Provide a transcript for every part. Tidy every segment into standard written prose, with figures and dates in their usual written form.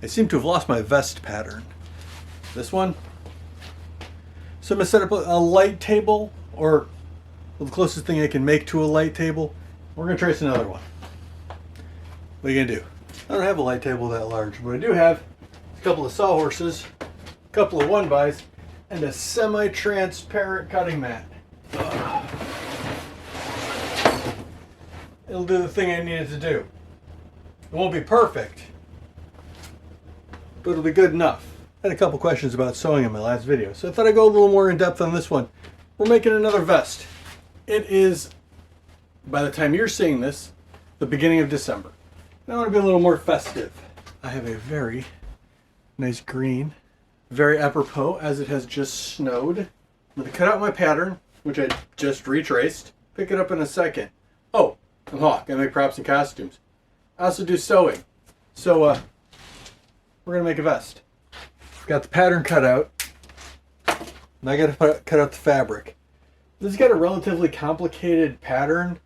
I seem to have lost my vest pattern. This one. So I'm going to set up a light table, or the closest thing I can make to a light table. We're going to trace another one. What are you going to do? I don't have a light table that large. What I do have is a couple of sawhorses, a couple of 1x, and a semi-transparent cutting mat. It'll do the thing I need it to do. It won't be perfect, but it'll be good enough. I had a couple questions about sewing in my last video, so I thought I'd go a little more in depth on this one. We're making another vest. It is, by the time you're seeing this, the beginning of December. Now I want to be a little more festive. I have a very nice green, very apropos as it has just snowed. I'm going to cut out my pattern, which I just retraced. Pick it up in a second. Oh, I'm Hawk. I make props and costumes. I also do sewing. So we're going to make a vest. Got the pattern cut out. Now I got to cut out the fabric. This has got a relatively complicated pattern.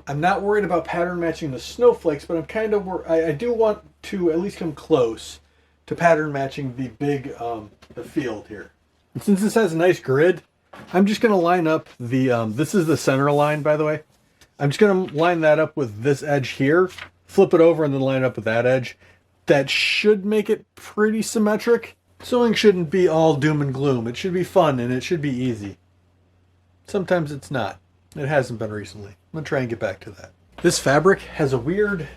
I'm not worried about pattern matching the snowflakes, but I'm kind of I do want to at least come close to pattern matching the big the field here. And since this has a nice grid, I'm just going to line up the this is the center line, by the way. I'm just going to line that up with this edge here, flip it over, and then line it up with that edge. That should make it pretty symmetric. Sewing shouldn't be all doom and gloom. It should be fun and it should be easy. Sometimes it's not. It hasn't been recently. I'm going to try and get back to that. This fabric has a weird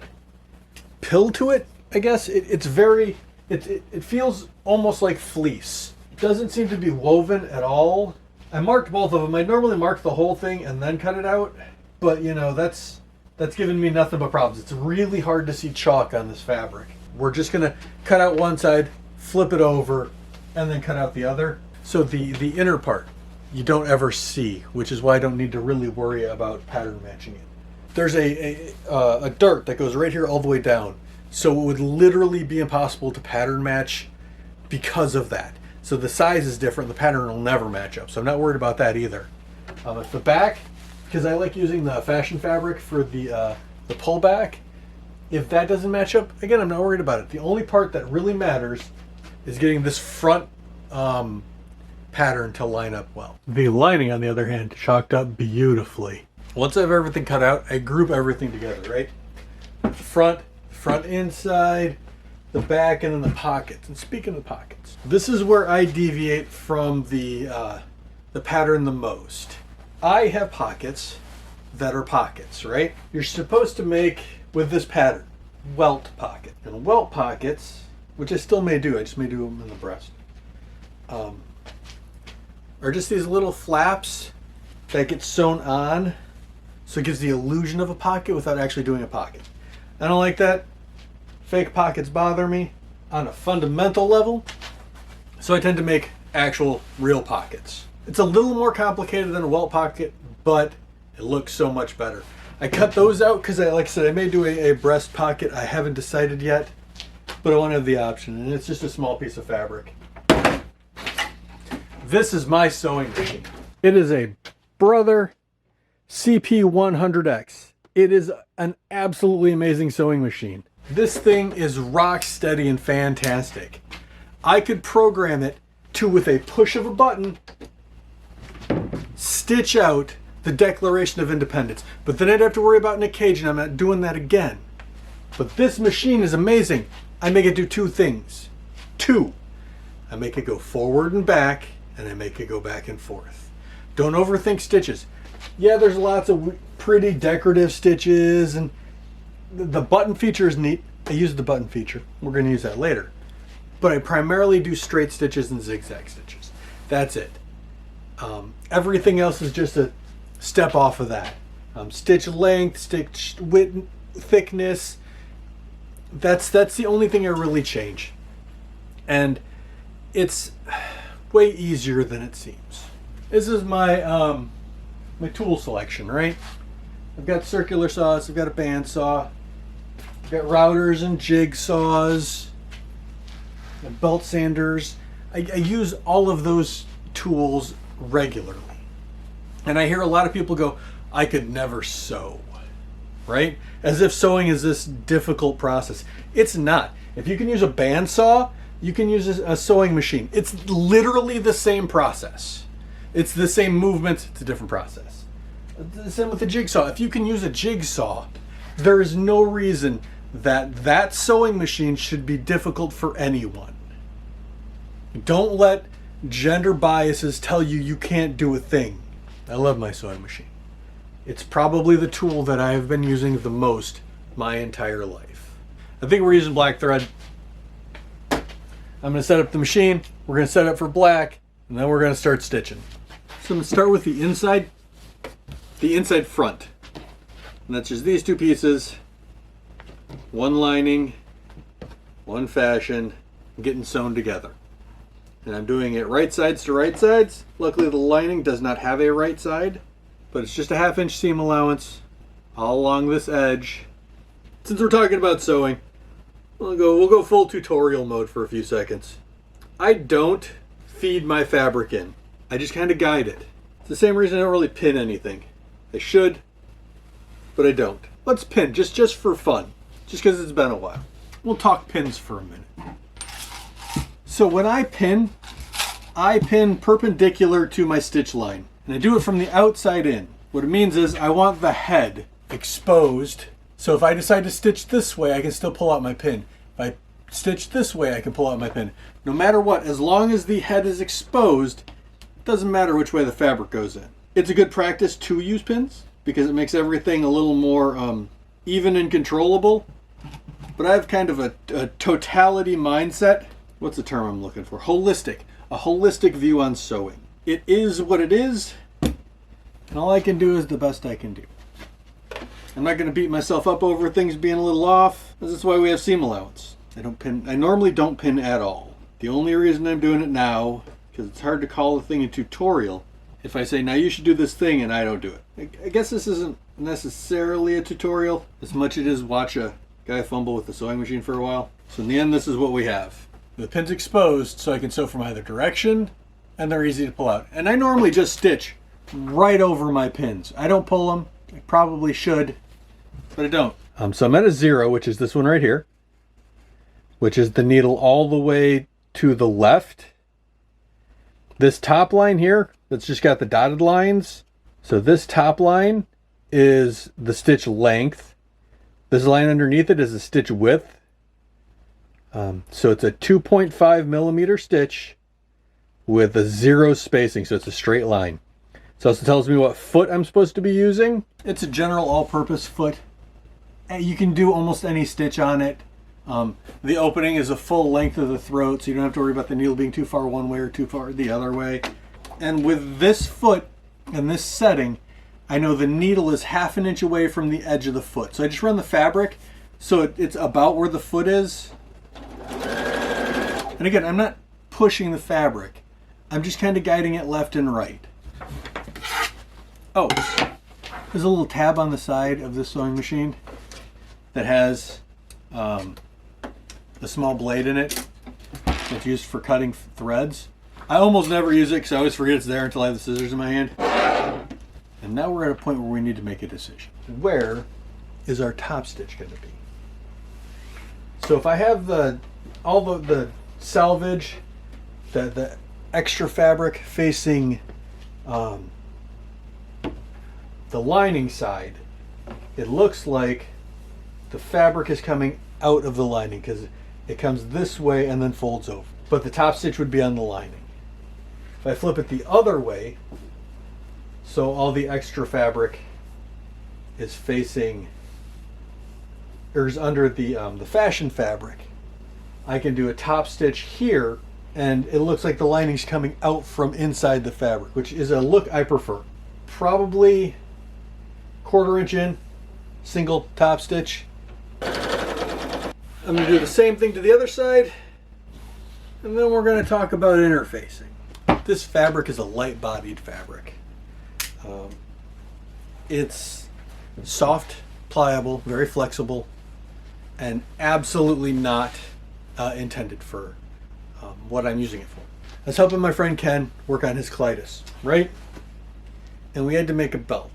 pill to it, I guess. It's very, it feels almost like fleece. It doesn't seem to be woven at all. I marked both of them. I normally mark the whole thing and then cut it out. But, you know, that's given me nothing but problems. It's really hard to see chalk on this fabric. We're just going to cut out one side, flip it over, and then cut out the other. So the inner part you don't ever see, which is why I don't need to really worry about pattern matching it. There's a dart that goes right here all the way down. So it would literally be impossible to pattern match because of that. So the size is different. The pattern will never match up. So I'm not worried about that either. At the back, because I like using the fashion fabric for the pullback, if that doesn't match up, again, I'm not worried about it. The only part that really matters is getting this front pattern to line up well. The lining, on the other hand, chalked up beautifully. Once I have everything cut out, I group everything together, right? Front inside, the back, and then the pockets. And speaking of pockets, this is where I deviate from the pattern the most. I have pockets that are pockets, right? You're supposed to make, with this pattern, welt pocket. And welt pockets, which I still may do, I just may do them in the breast, are just these little flaps that get sewn on, so it gives the illusion of a pocket without actually doing a pocket. I don't like that. Fake pockets bother me on a fundamental level, so I tend to make actual real pockets. It's a little more complicated than a welt pocket, but it looks so much better. I cut those out because, like I said, I may do a breast pocket. I haven't decided yet, but I want to have the option, and it's just a small piece of fabric. This is my sewing machine. It is a Brother CP100X. It is an absolutely amazing sewing machine. This thing is rock steady and fantastic. I could program it to, with a push of a button, stitch out the Declaration of Independence. But then I'd have to worry about Nick Cage, and I'm not doing that again. But this machine is amazing. I make it do two things. I make it go forward and back, and I make it go back and forth. Don't overthink stitches. Yeah, there's lots of pretty decorative stitches, and the button feature is neat. I use the button feature. We're going to use that later. But I primarily do straight stitches and zigzag stitches. That's it. Everything else is just a step off of that. Stitch length, stitch width, thickness. That's the only thing I really change. And it's way easier than it seems. This is my my tool selection, right? I've got circular saws, I've got a bandsaw, I've got routers and jigsaws, and belt sanders. I use all of those tools regularly. And I hear a lot of people go, I could never sew. right? As if sewing is this difficult process. It's not. If you can use a bandsaw, you can use a sewing machine. It's literally the same process. It's the same movement, it's a different process. The same with the jigsaw. If you can use a jigsaw, there is no reason that sewing machine should be difficult for anyone. Don't let gender biases tell you you can't do a thing. I love my sewing machine. It's probably the tool that I have been using the most my entire life. I think we're using black thread. I'm going to set up the machine. We're going to set up for black, and then we're going to start stitching. So I'm going to start with the inside front. And that's just these two pieces. One lining, one fashion, getting sewn together. And I'm doing it right sides to right sides. Luckily the lining does not have a right side, but it's just a 1/2 inch seam allowance all along this edge. Since we're talking about sewing, we'll go full tutorial mode for a few seconds. I don't feed my fabric in. I just kind of guide it. It's the same reason I don't really pin anything. I should, but I don't. Let's pin, just for fun. Just because it's been a while. We'll talk pins for a minute. So when I pin perpendicular to my stitch line. And I do it from the outside in. What it means is I want the head exposed. So if I decide to stitch this way, I can still pull out my pin. If I stitch this way, I can pull out my pin. No matter what, as long as the head is exposed, it doesn't matter which way the fabric goes in. It's a good practice to use pins because it makes everything a little more even and controllable. But I have kind of a totality mindset. What's the term I'm looking for? Holistic. A holistic view on sewing. It is what it is, and all I can do is the best I can do. I'm not going to beat myself up over things being a little off. That's why we have seam allowance. I normally don't pin at all. The only reason I'm doing it now, because it's hard to call a thing a tutorial, if I say, now you should do this thing, and I don't do it. I guess this isn't necessarily a tutorial, as much as it is watch a guy fumble with the sewing machine for a while. So in the end, this is what we have. The pin's exposed, so I can sew from either direction, and they're easy to pull out. And I normally just stitch right over my pins. I don't pull them. I probably should, but I don't. So I'm at a 0, which is this one right here, which is the needle all the way to the left. This top line here, that's just got the dotted lines. So this top line is the stitch length. This line underneath it is the stitch width. So it's a 2.5 millimeter stitch with a 0 spacing, so it's a straight line. It also tells me what foot I'm supposed to be using. It's a general all-purpose foot. You can do almost any stitch on it. The opening is a full length of the throat, so you don't have to worry about the needle being too far one way or too far the other way. And with this foot and this setting, I know the needle is 1/2 inch away from the edge of the foot. So I just run the fabric so it's about where the foot is. And again, I'm not pushing the fabric. I'm just kind of guiding it left and right. Oh, there's a little tab on the side of this sewing machine that has a small blade in it that's used for cutting threads. I almost never use it because I always forget it's there until I have the scissors in my hand. And now we're at a point where we need to make a decision. Where is our top stitch going to be? So if I have all the salvage, the extra fabric facing the lining side, it looks like the fabric is coming out of the lining because it comes this way and then folds over. But the top stitch would be on the lining. If I flip it the other way, so all the extra fabric is facing, or is under the fashion fabric, I can do a top stitch here and it looks like the lining's coming out from inside the fabric, which is a look I prefer. Probably 1/4 inch in, single top stitch. I'm going to do the same thing to the other side, and then we're going to talk about interfacing. This fabric is a light-bodied fabric. It's soft, pliable, very flexible, and absolutely not intended for what I'm using it for. I was helping my friend Ken work on his colitis, right? And we had to make a belt.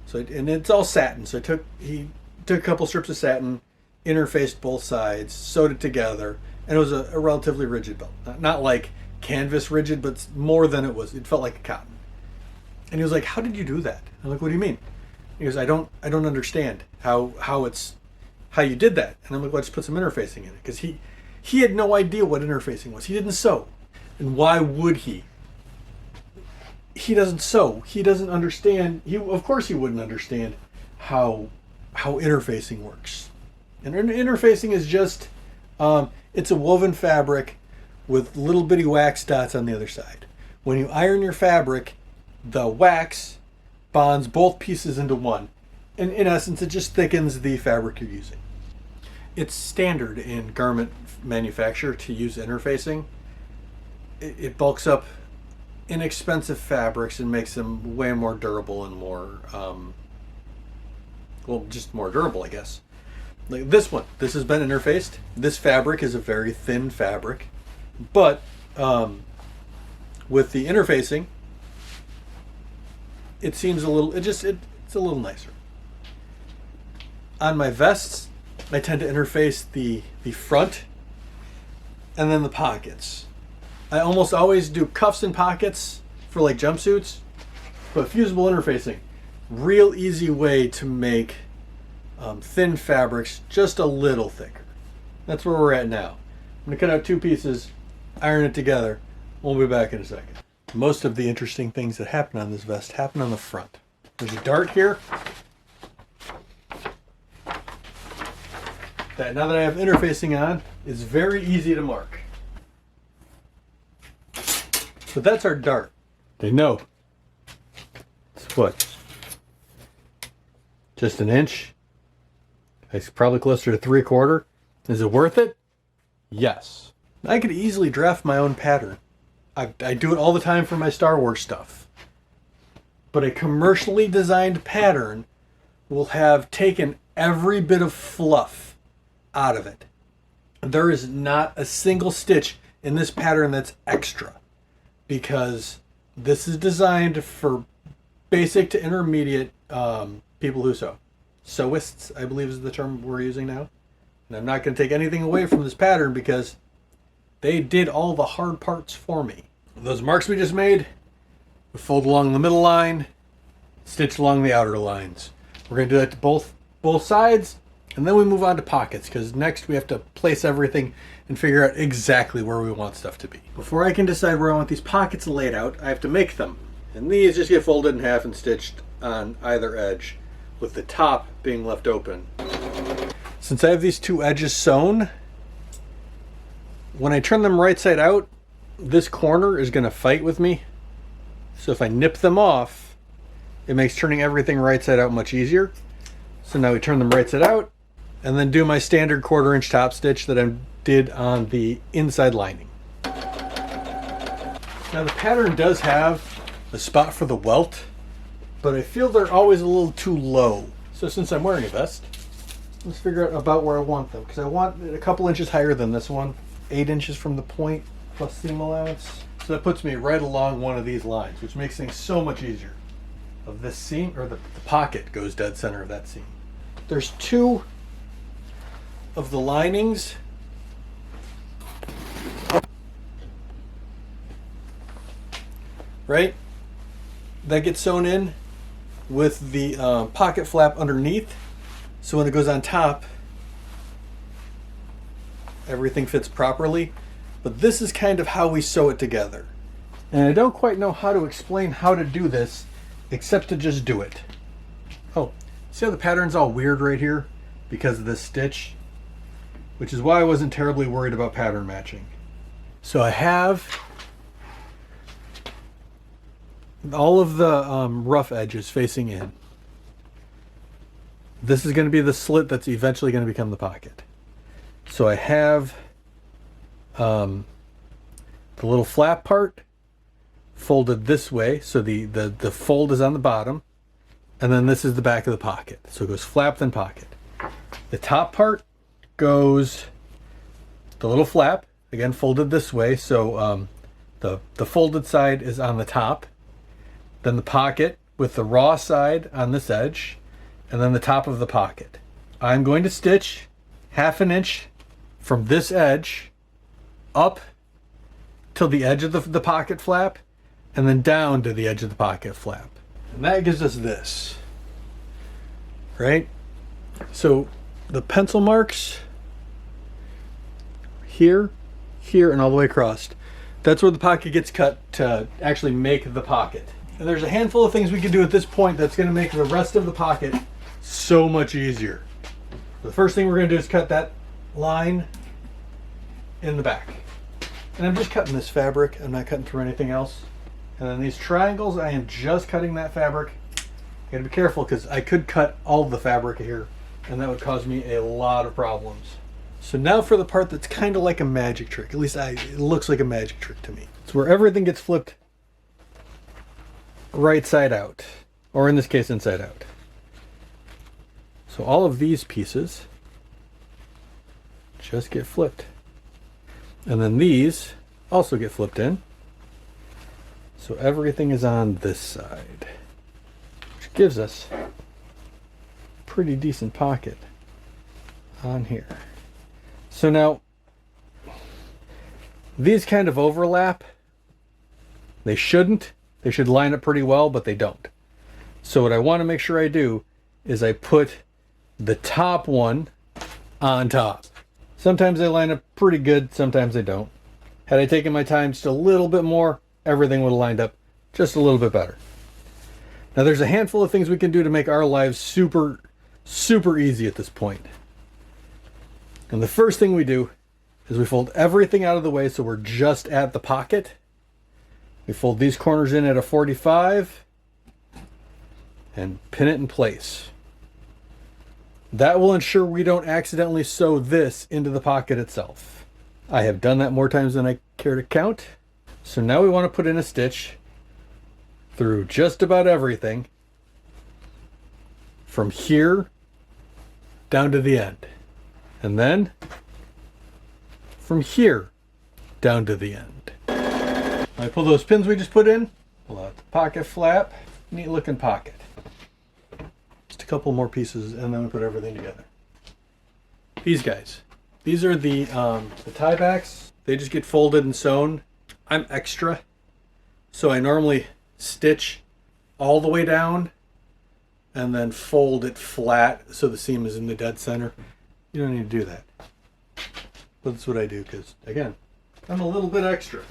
So and it's all satin. So he took a couple strips of satin, interfaced both sides, sewed it together, and it was a relatively rigid belt. Not like canvas rigid, but more than it was. It felt like a cotton. And he was like, "How did you do that?" I'm like, "What do you mean?" He goes, "I don't understand how you did that." And I'm like, "Well, just put some interfacing in it," because he had no idea what interfacing was. He didn't sew, and why would he? He doesn't sew. He doesn't understand. Of course he wouldn't understand how interfacing works. And interfacing is just it's a woven fabric with little bitty wax dots on the other side. When you iron your fabric, the wax bonds both pieces into one. And in essence, it just thickens the fabric you're using. It's standard in garment manufacture to use interfacing. It bulks up inexpensive fabrics and makes them way more durable and more, just more durable, I guess. Like this one, this has been interfaced. This fabric is a very thin fabric, but with the interfacing, it seems a little, it's a little nicer. On my vests, I tend to interface the front and then the pockets. I almost always do cuffs and pockets for like jumpsuits, but fusible interfacing, real easy way to make thin fabrics just a little thicker. That's where we're at now. I'm gonna cut out 2 pieces, iron it together. We'll be back in a second. Most of the interesting things that happen on this vest happen on the front. There's a dart here. That now that I have interfacing on, is very easy to mark. So that's our dart. They know. It's what? Just an inch? It's probably closer to 3/4. Is it worth it? Yes. I could easily draft my own pattern. I do it all the time for my Star Wars stuff. But a commercially designed pattern will have taken every bit of fluff out of it. There is not a single stitch in this pattern that's extra, because this is designed for basic to intermediate people who sew. Sewists, I believe, is the term we're using now. And I'm not going to take anything away from this pattern because they did all the hard parts for me. Those marks we just made, we fold along the middle line, stitch along the outer lines. We're going to do that to both sides, and then we move on to pockets, because next we have to place everything and figure out exactly where we want stuff to be. Before I can decide where I want these pockets laid out, I have to make them. And these just get folded in half and stitched on either edge, with the top being left open. Since I have these 2 edges sewn, when I turn them right side out, this corner is going to fight with me. So if I nip them off, it makes turning everything right side out much easier. So now we turn them right side out, and then do my standard 1/4 inch top stitch that I did on the inside lining. Now the pattern does have a spot for the welt, but I feel they're always a little too low. So since I'm wearing a vest, let's figure out about where I want them, because I want it a couple inches higher than this one, 8 inches from the point plus seam allowance. So that puts me right along one of these lines, which makes things so much easier. Of this seam, or the pocket goes dead center of that seam. There's 2 of the linings right that get sewn in with the pocket flap underneath, so when it goes on top everything fits properly. But this is kind of how we sew it together, and I don't quite know how to explain how to do this except to just do it. Oh, see how the pattern's all weird right here because of this stitch, which is why I wasn't terribly worried about pattern matching. So I have all of the rough edges facing in. This is going to be the slit that's eventually going to become the pocket. So I have the little flap part folded this way, so the fold is on the bottom, and then this is the back of the pocket. So it goes flap then pocket. The top part goes the little flap, again folded this way, so the folded side is on the top. Then the pocket with the raw side on this edge and then the top of the pocket. I'm going to stitch 1/2 inch from this edge up till the edge of the pocket flap and then down to the edge of the pocket flap. And that gives us this, right? So the pencil marks here, here, and all the way across, that's where the pocket gets cut to actually make the pocket. And there's a handful of things we can do at this point that's going to make the rest of the pocket so much easier. The first thing we're going to do is cut that line in the back. And I'm just cutting this fabric. I'm not cutting through anything else. And then these triangles, I am just cutting that fabric. You gotta be careful because I could cut all the fabric here and that would cause me a lot of problems. So now for the part that's kind of like a magic trick. At least it looks like a magic trick to me. It's where everything gets flipped right side out, or in this case inside out. So all of these pieces just get flipped. And then these also get flipped in. So everything is on this side, which gives us a pretty decent pocket on here. So now, these kind of overlap. They shouldn't. They should line up pretty well, but they don't. So what I want to make sure I do is I put the top one on top. Sometimes they line up pretty good, sometimes they don't. Had I taken my time just a little bit more, everything would have lined up just a little bit better. Now there's a handful of things we can do to make our lives super, super easy at this point. And the first thing we do is we fold everything out of the way so we're just at the pocket. We fold these corners in at a 45 and pin it in place. That will ensure we don't accidentally sew this into the pocket itself. I have done that more times than I care to count. So now we want to put in a stitch through just about everything from here down to the end. And then from here down to the end. I pull those pins we just put in, pull out the pocket flap, neat looking pocket. Just a couple more pieces and then we put everything together. These guys, these are the tiebacks. They just get folded and sewn. I'm extra, so I normally stitch all the way down and then fold it flat so the seam is in the dead center. You don't need to do that. But that's what I do because, again, I'm a little bit extra.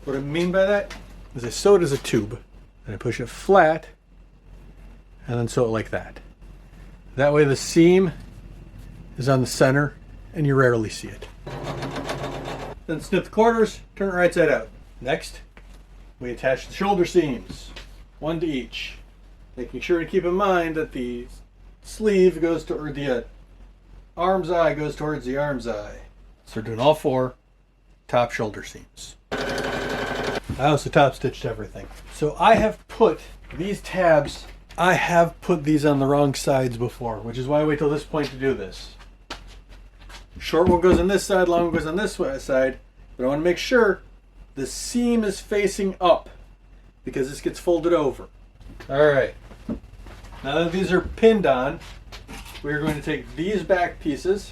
What I mean by that is I sew it as a tube and I push it flat and then sew it like that. That way the seam is on the center and you rarely see it. Then snip the corners, turn it right side out. Next, we attach the shoulder seams, one to each. Making sure to keep in mind that the sleeve goes to, or the arm's eye goes towards the arm's eye. So we're doing all 4 top shoulder seams. I also top stitched everything. So I have put these tabs, I have put these on the wrong sides before, which is why I wait till this point to do this. Short one goes on this side, long one goes on this side, but I want to make sure the seam is facing up because this gets folded over. All right, now that these are pinned on, we're going to take these back pieces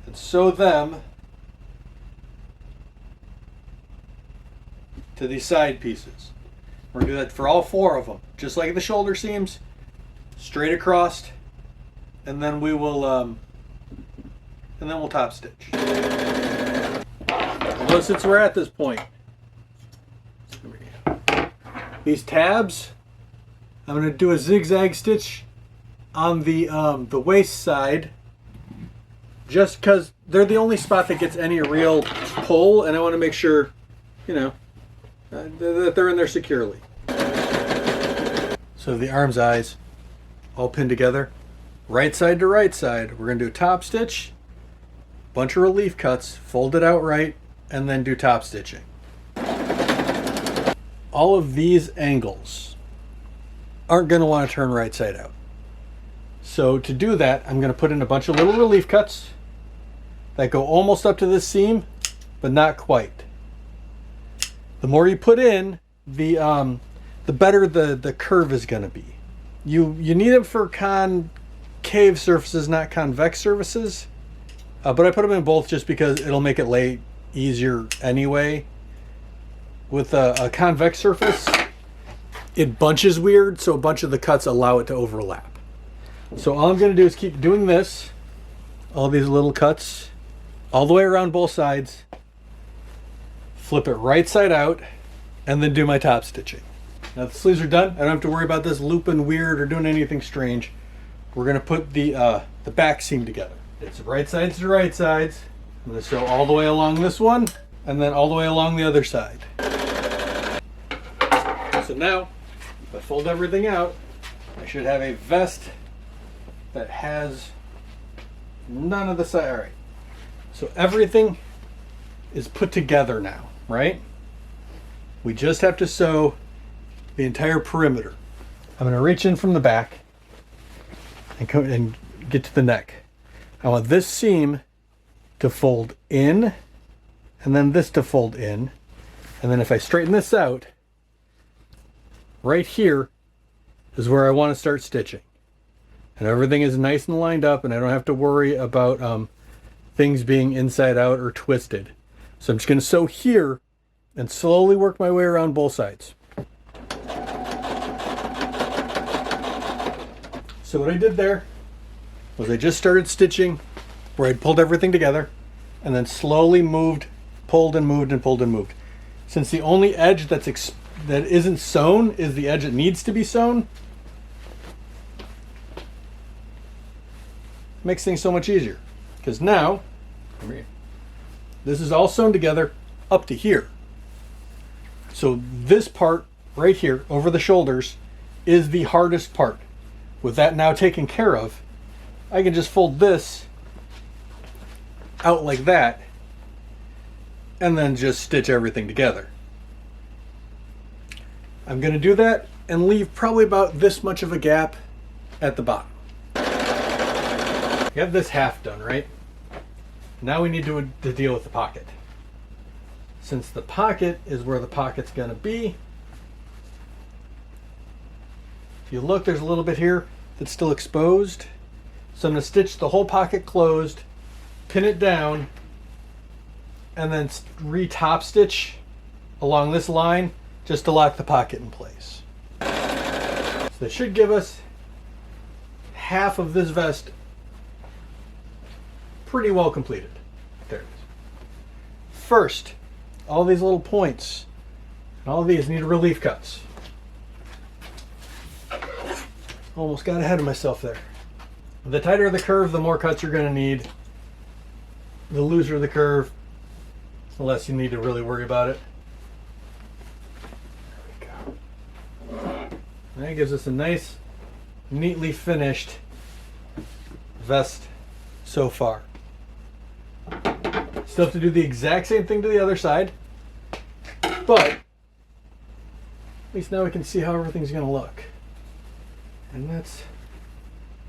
and sew them to these side pieces. We're going to do that for all 4 of them, just like the shoulder seams, straight across, and then we will we'll top stitch. Well, since we're at this point, these tabs, I'm going to do a zigzag stitch on the waist side, just because they're the only spot that gets any real pull, and I want to make sure, you know, that they're in there securely. So the arm's eyes all pinned together, right side to right side. We're going to do a top stitch, bunch of relief cuts, fold it out right, and then do top stitching. All of these angles aren't going to want to turn right side out. So to do that, I'm going to put in a bunch of little relief cuts that go almost up to this seam, but not quite. The more you put in, the better the curve is going to be. You need them for concave surfaces, not convex surfaces. But I put them in both just because it'll make it lay easier anyway. With a convex surface, it bunches weird, so a bunch of the cuts allow it to overlap. So all I'm going to do is keep doing this, all these little cuts, all the way around both sides, flip it right side out, and then do my top stitching. Now the sleeves are done. I don't have to worry about this looping weird or doing anything strange. We're going to put the back seam together. It's right sides to right sides. I'm going to sew all the way along this one, and then all the way along the other side. So now, if I fold everything out, I should have a vest that has none of the side. All right. So everything is put together now, right? We just have to sew the entire perimeter. I'm going to reach in from the back and get to the neck. I want this seam to fold in, and then this to fold in. And then if I straighten this out, right here is where I want to start stitching. And everything is nice and lined up, and I don't have to worry about things being inside out or twisted. So I'm just going to sew here and slowly work my way around both sides. So what I did there was I just started stitching where I'd pulled everything together and then slowly moved, pulled and moved and pulled and moved. Since the only edge that isn't sewn is the edge that needs to be sewn, makes things so much easier. Because now, this is all sewn together up to here. So this part right here over the shoulders is the hardest part. With that now taken care of, I can just fold this out like that and then just stitch everything together. I'm going to do that and leave probably about this much of a gap at the bottom. You have this half done, right? Now we need to deal with the pocket. Since the pocket is where the pocket's going to be, if you look, there's a little bit here that's still exposed. So I'm going to stitch the whole pocket closed, pin it down, and then re-top stitch along this line just to lock the pocket in place. So that should give us half of this vest pretty well completed. There it is. First, all these little points and all of these need relief cuts. Almost got ahead of myself there. The tighter the curve, the more cuts you're going to need. The looser the curve, the less you need to really worry about it. There we go. And that gives us a nice, neatly finished vest so far. Still have to do the exact same thing to the other side, but at least now we can see how everything's going to look. And that's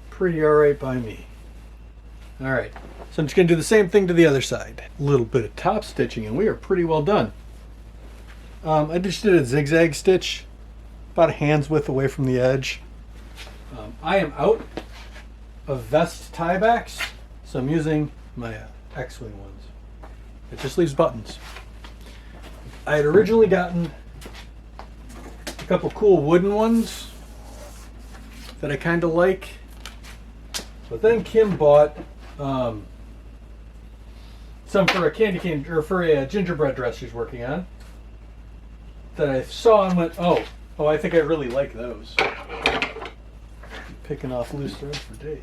pretty alright by me. Alright, so I'm just going to do the same thing to the other side. A little bit of top stitching and we are pretty well done. I just did a zigzag stitch about a hand's width away from the edge. I am out of vest tiebacks, so I'm using my X-wing ones. It just leaves buttons. I had originally gotten a couple cool wooden ones that I kind of like, but then Kim bought some for a candy cane or for a gingerbread dress she's working on that I saw and went, oh, I think I really like those. Picking off loose threads for days.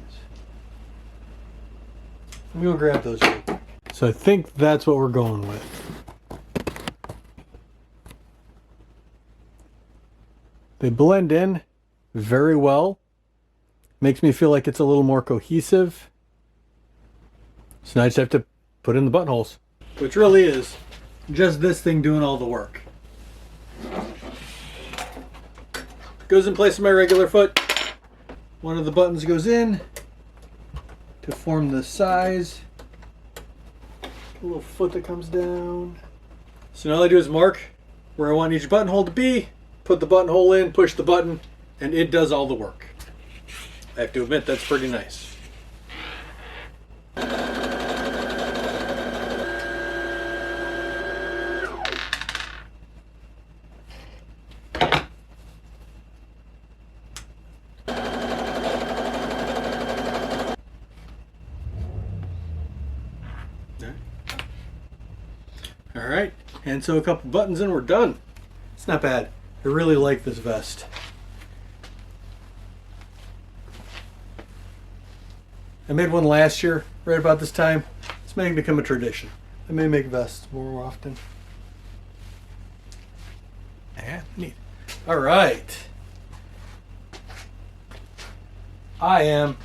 Let me go grab those real quick. So I think that's what we're going with. They blend in very well. Makes me feel like it's a little more cohesive. So now I just have to put in the buttonholes, which really is just this thing doing all the work. Goes in place of my regular foot. One of the buttons goes in to form the size. A little foot that comes down. So now all I do is mark where I want each buttonhole to be, put the buttonhole in, push the button, and it does all the work. I have to admit, that's pretty nice. Alright, and so a couple buttons and we're done. It's not bad. I really like this vest. I made one last year, right about this time. It's may become a tradition. I may make vests more often. Yeah, neat. Alright. I am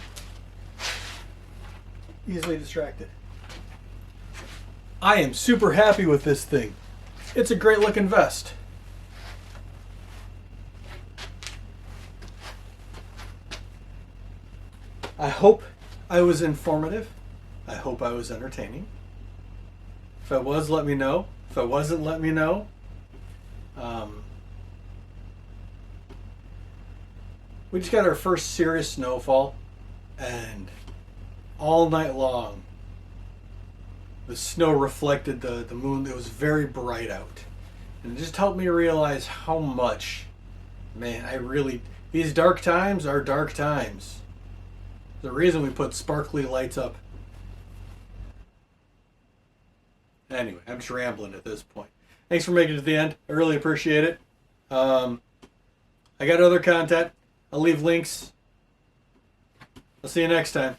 easily distracted. I am super happy with this thing. It's a great looking vest. I hope I was informative. I hope I was entertaining. If I was, let me know. If I wasn't, let me know. We just got our first serious snowfall, and all night long the snow reflected the moon. It was very bright out, and it just helped me realize how much, man, these dark times are dark times. The reason we put sparkly lights up. Anyway, I'm just rambling at this point. Thanks for making it to the end. I really appreciate it. I got other content. I'll leave links. I'll see you next time.